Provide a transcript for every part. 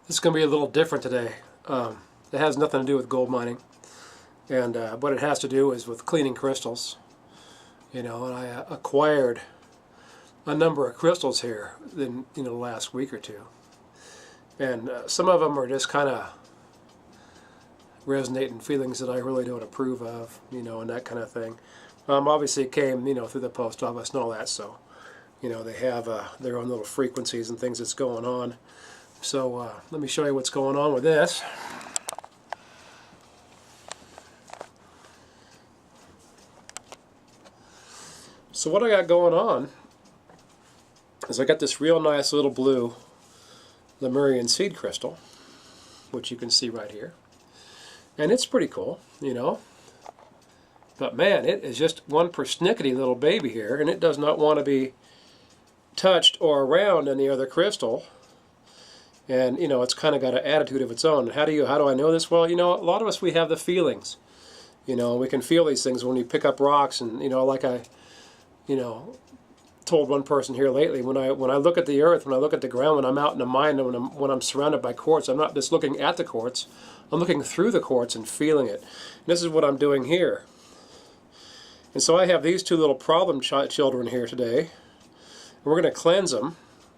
This is going to be a little different today. It has nothing to do with gold mining, and what it has to do is with cleaning crystals. And I acquired a number of crystals here in the last week or two, and some of them are just kind of resonating feelings that I really don't approve of, and that kind of thing. Obviously it came, through the post office and all that, so they have their own little frequencies and things that's going on. So let me show you what's going on with this. So what I got going on is I got this real nice little blue Lemurian seed crystal, which you can see right here. And it's pretty cool, But man, it is just one persnickety little baby here, and it does not want to be touched or around any other crystal. And it's kind of got an attitude of its own. How do I know this? Well, a lot of us, we have the feelings. We can feel these things when we pick up rocks, and like I told one person here lately, when I look at the earth, when I look at the ground, when I'm out in the mine, and when I'm surrounded by quartz, I'm not just looking at the quartz, I'm looking through the quartz and feeling it. And this is what I'm doing here. And so I have these two little problem children here today, and we're going to cleanse them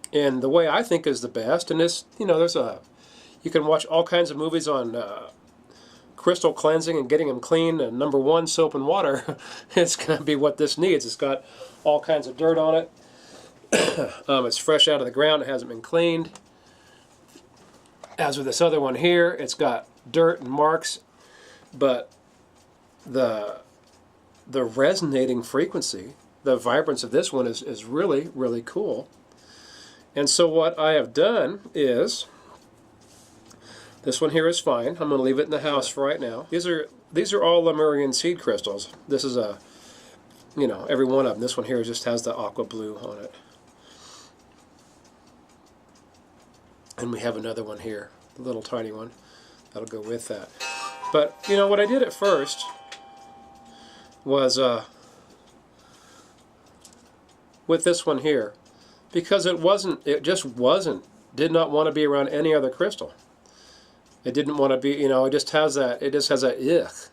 in the way I think is the best. And this, you can watch all kinds of movies on crystal cleansing and getting them clean. And number one, soap and water. It's going to be what this needs. It's got all kinds of dirt on it. It's fresh out of the ground. It hasn't been cleaned. As with this other one here, it's got dirt and marks, but the resonating frequency, the vibrance of this one is really, really cool. And so what I have done is, this one here is fine. I'm going to leave it in the house for right now. These are all Lemurian seed crystals. This is every one of them. This one here just has the aqua blue on it. And we have another one here, the little tiny one. That'll go with that. But, what I did at first was, with this one here, because it did not want to be around any other crystal. It didn't want to be, it just has that ugh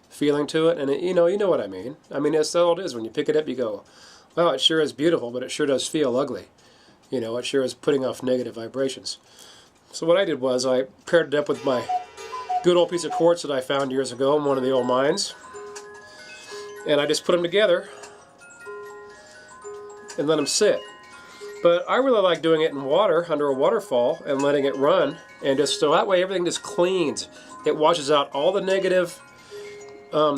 feeling to it, and you know what I mean. I mean, that's all it is. When you pick it up, you go, wow, it sure is beautiful, but it sure does feel ugly. It sure is putting off negative vibrations. So what I did was I paired it up with my good old piece of quartz that I found years ago in one of the old mines, and I just put them together and let them sit. But I really like doing it in water, under a waterfall, and letting it run, and just so that way everything just cleans. It washes out all the negative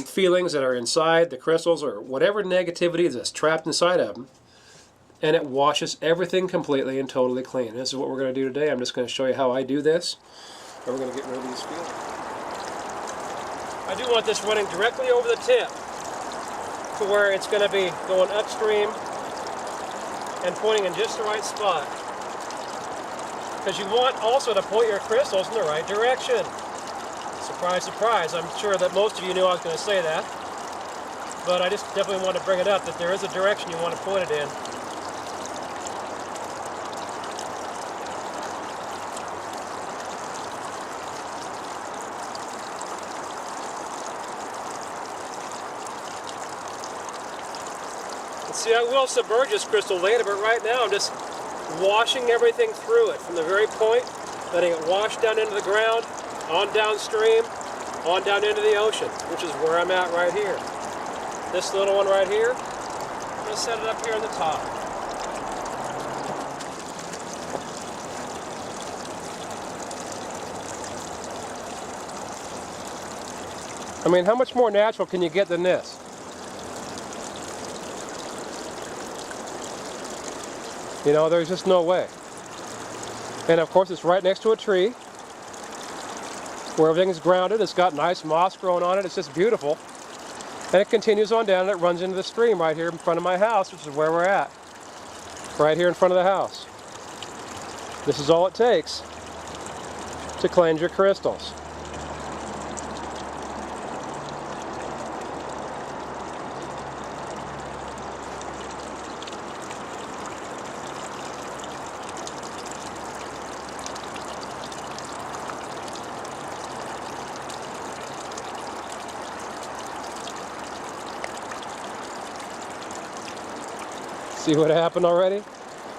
feelings that are inside the crystals, or whatever negativity that's trapped inside of them, and it washes everything completely and totally clean. This is what we're going to do today. I'm just going to show you how I do this, and we're going to get rid of these feelings. I do want this running directly over the tip to where it's going to be going upstream and pointing in just the right spot. Because you want also to point your crystals in the right direction. Surprise, surprise. I'm sure that most of you knew I was going to say that. But I just definitely want to bring it up that there is a direction you want to point it in. See, I will submerge this crystal later, but right now I'm just washing everything through it from the very point, letting it wash down into the ground, on downstream, on down into the ocean, which is where I'm at right here. This little one right here, I'm going to set it up here on the top. I mean, how much more natural can you get than this? There's just no way. And of course, it's right next to a tree where everything's grounded. It's got nice moss growing on it. It's just beautiful. And it continues on down and it runs into the stream right here in front of my house, which is where we're at. Right here in front of the house. This is all it takes to cleanse your crystals. See what happened already?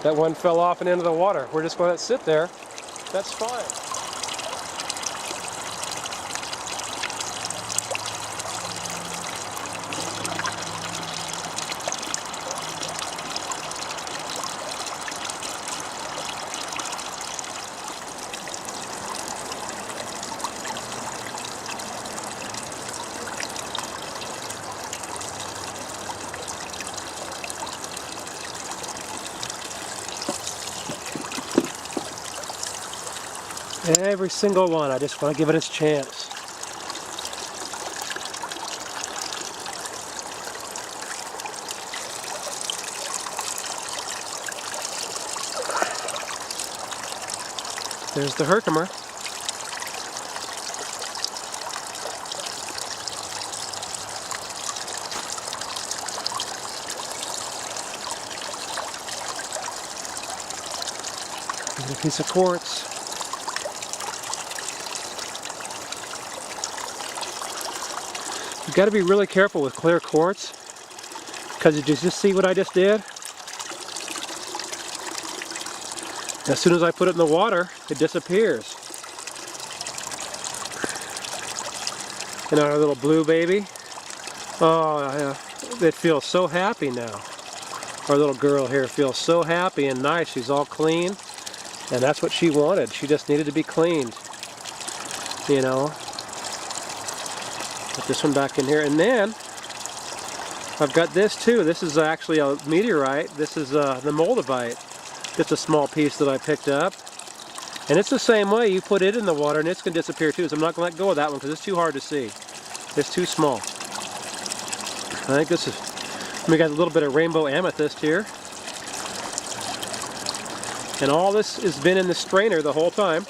That one fell off and into the water. We're just going to let it sit there. That's fine. Every single one, I just want to give it its chance. There's the Herkimer. Here's a piece of quartz. You've got to be really careful with clear quartz, because did you just see what I just did? As soon as I put it in the water, it disappears. And our little blue baby, oh, it feels so happy now. Our little girl here feels so happy and nice. She's all clean, and that's what she wanted. She just needed to be cleaned, you know. Put this one back in here, and then I've got this too. This is actually a meteorite. This is the moldavite. Just a small piece that I picked up, and it's the same way. You put it in the water and it's going to disappear too, so I'm not going to let go of that one because it's too hard to see. It's too small. I think this is, we got a little bit of rainbow amethyst here, and all this has been in the strainer the whole time.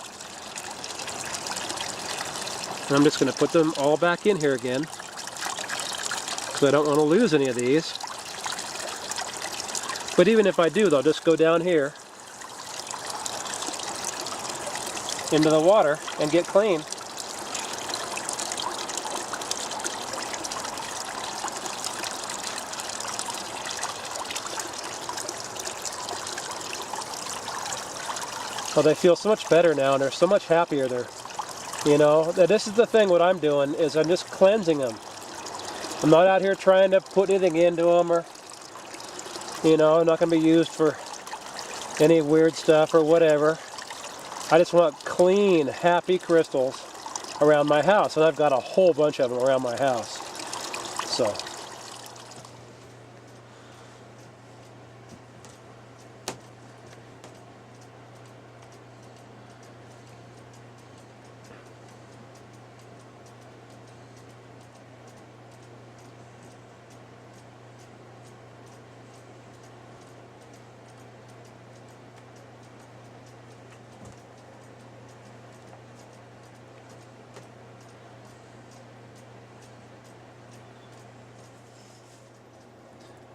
And I'm just going to put them all back in here again because I don't want to lose any of these. But even if I do, they'll just go down here into the water and get clean. Well, they feel so much better now, and they're so much happier. You know, this is the thing. What I'm doing is I'm just cleansing them. I'm not out here trying to put anything into them, or, you know, not going to be used for any weird stuff or whatever. I just want clean, happy crystals around my house, and I've got a whole bunch of them around my house. So.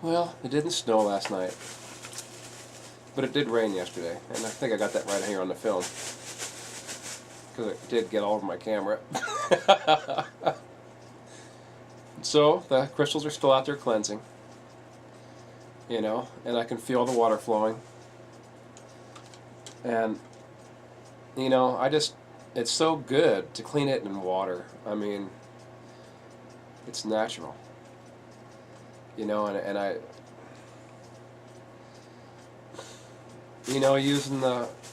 Well, it didn't snow last night, but it did rain yesterday, and I think I got that right here on the film, because it did get all over my camera. So, the crystals are still out there cleansing, you know, and I can feel the water flowing, and, you know, it's so good to clean it in water. I mean, it's natural. You know, and I, you know, using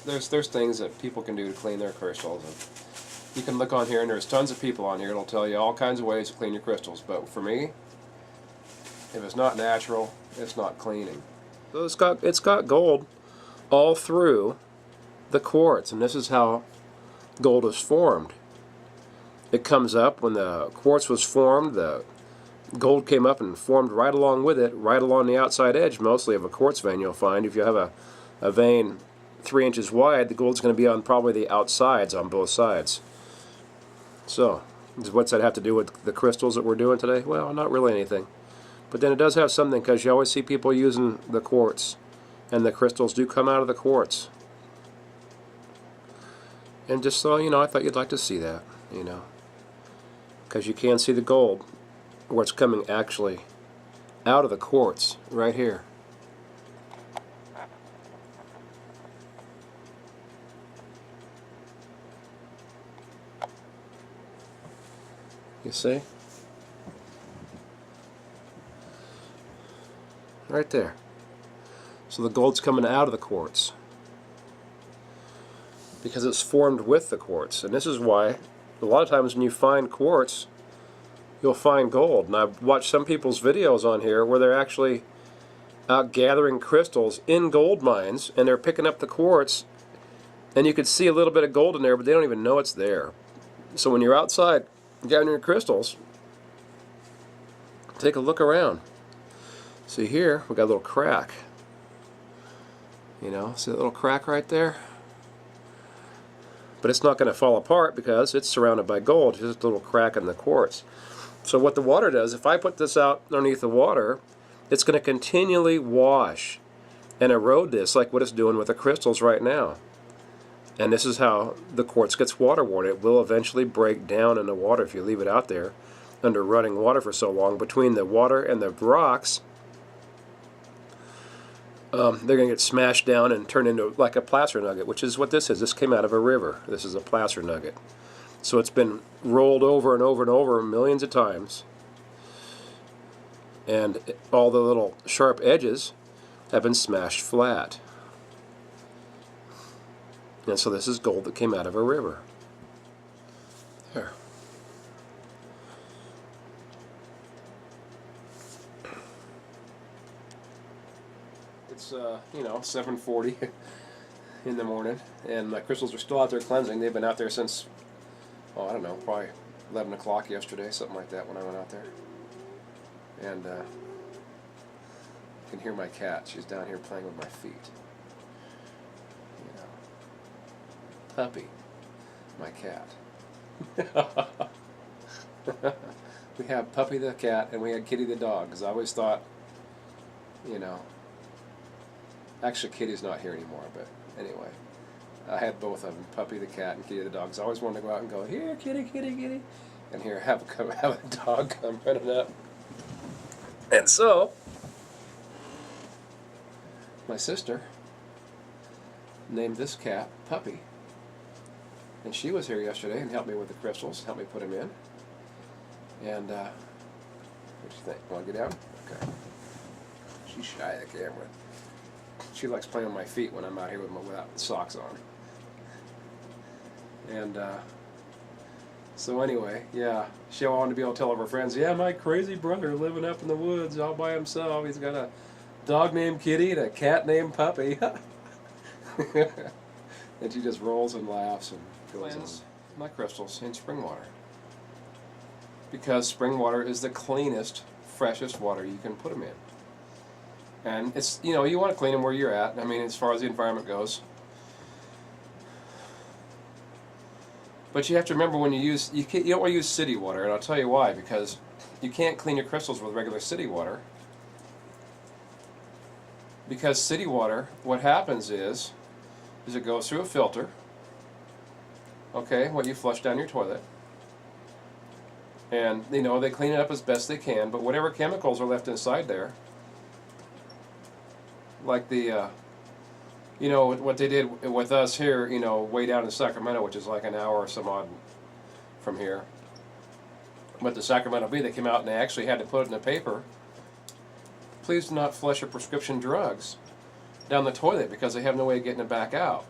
there's things that people can do to clean their crystals. And you can look on here, and there's tons of people on here that'll tell you all kinds of ways to clean your crystals. But for me, if it's not natural, it's not cleaning. So it's got gold all through the quartz, and this is how gold is formed. It comes up when the quartz was formed. The gold came up and formed right along with it, right along the outside edge, mostly of a quartz vein. You'll find if you have a vein 3 inches wide, the gold's going to be on probably the outsides on both sides. So, what's that have to do with the crystals that we're doing today? Well, not really anything. But then it does have something, because you always see people using the quartz, and the crystals do come out of the quartz. And just so, you know, I thought you'd like to see that, you know, because you can see the gold where it's coming actually out of the quartz right here. You see? Right there. So the gold's coming out of the quartz because it's formed with the quartz. And this is why a lot of times when you find quartz, you'll find gold. And I've watched some people's videos on here where they're actually out gathering crystals in gold mines, and they're picking up the quartz, and you could see a little bit of gold in there, but they don't even know it's there. So when you're outside gathering your crystals, take a look around. See here, we got a little crack. You know, see that little crack right there? But it's not going to fall apart because it's surrounded by gold. It's just a little crack in the quartz. So what the water does, if I put this out underneath the water, it's going to continually wash and erode this like what it's doing with the crystals right now. And this is how the quartz gets waterworn. It will eventually break down in the water if you leave it out there under running water for so long. Between the water and the rocks, they're going to get smashed down and turn into like a placer nugget, which is what this is. This came out of a river. This is a placer nugget. So it's been rolled over and over and over millions of times. And all the little sharp edges have been smashed flat. And so this is gold that came out of a river. There. It's you know, 7:40 in the morning, and my crystals are still out there cleansing. They've been out there since, oh, I don't know, probably 11 o'clock yesterday, something like that when I went out there. And you can hear my cat. She's down here playing with my feet. You know, Puppy, my cat. We have Puppy the cat and we had Kitty the dog, because I always thought, you know, actually Kitty's not here anymore, but anyway, I had both of them, Puppy the cat and Kitty the dog. So I always wanted to go out and go, here, Kitty, Kitty, Kitty, and here have a dog come running up. And so, my sister named this cat Puppy. And she was here yesterday and helped me with the crystals, helped me put them in. And, what do you think? Want to get down? Okay. She's shy of the camera. She likes playing with my feet when I'm out here without socks on. And, so anyway, yeah, she wanted to be able to tell all of her friends, yeah, my crazy brother living up in the woods all by himself. He's got a dog named Kitty and a cat named Puppy. And she just rolls and laughs and cleanse my crystals in spring water. Because spring water is the cleanest, freshest water you can put them in. And it's, you know, you want to clean them where you're at. I mean, as far as the environment goes. But you have to remember when you use, you don't want to use city water, and I'll tell you why. Because you can't clean your crystals with regular city water. Because city water, what happens is it goes through a filter, okay, what you flush down your toilet, and you know, they clean it up as best they can, but whatever chemicals are left inside there, like the, you know, what they did with us here, you know, way down in Sacramento, which is like an hour or some odd from here, but the Sacramento Bee, they came out and they actually had to put it in the paper, please do not flush your prescription drugs down the toilet because they have no way of getting it back out.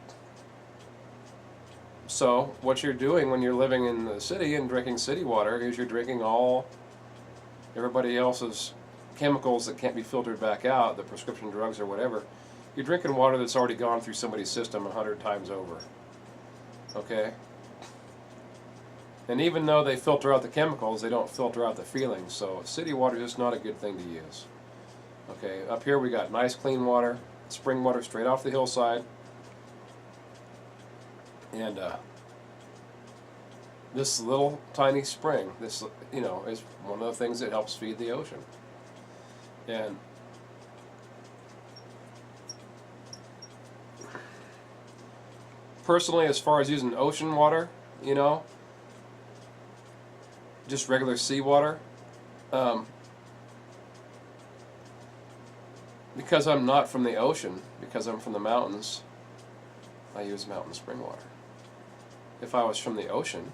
So what you're doing when you're living in the city and drinking city water is you're drinking all everybody else's chemicals that can't be filtered back out, the prescription drugs or whatever. You're drinking water that's already gone through somebody's system 100 times over. Okay? And even though they filter out the chemicals, they don't filter out the feelings. So city water is just not a good thing to use. Okay, up here we got nice clean water, spring water straight off the hillside. And this little tiny spring, this, you know, is one of the things that helps feed the ocean. And personally, as far as using ocean water, you know, just regular seawater, because I'm not from the ocean, because I'm from the mountains, I use mountain spring water. If I was from the ocean,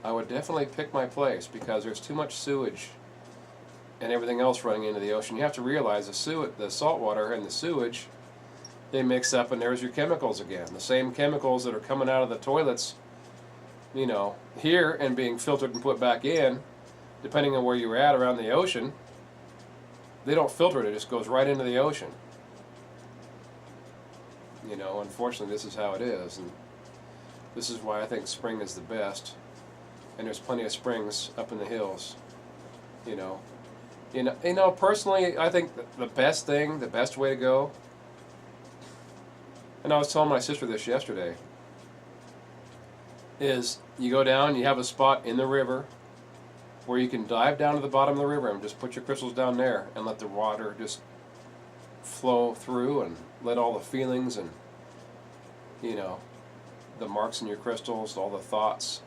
I would definitely pick my place, because there's too much sewage and everything else running into the ocean. You have to realize the salt water and the sewage, they mix up, and there's your chemicals again. The same chemicals that are coming out of the toilets, you know, here and being filtered and put back in, depending on where you're at around the ocean, they don't filter it, it just goes right into the ocean. You know, unfortunately, this is how it is, and this is why I think spring is the best. And there's plenty of springs up in the hills. You know, personally, I think the best thing, the best way to go, and I was telling my sister this yesterday, is you go down, you have a spot in the river where you can dive down to the bottom of the river and just put your crystals down there and let the water just flow through and let all the feelings and, you know, the marks in your crystals, all the thoughts,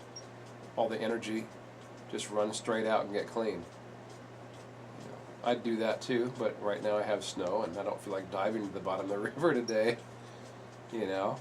all the energy just run straight out and get clean. You know, I'd do that too, but right now I have snow and I don't feel like diving to the bottom of the river today, you know.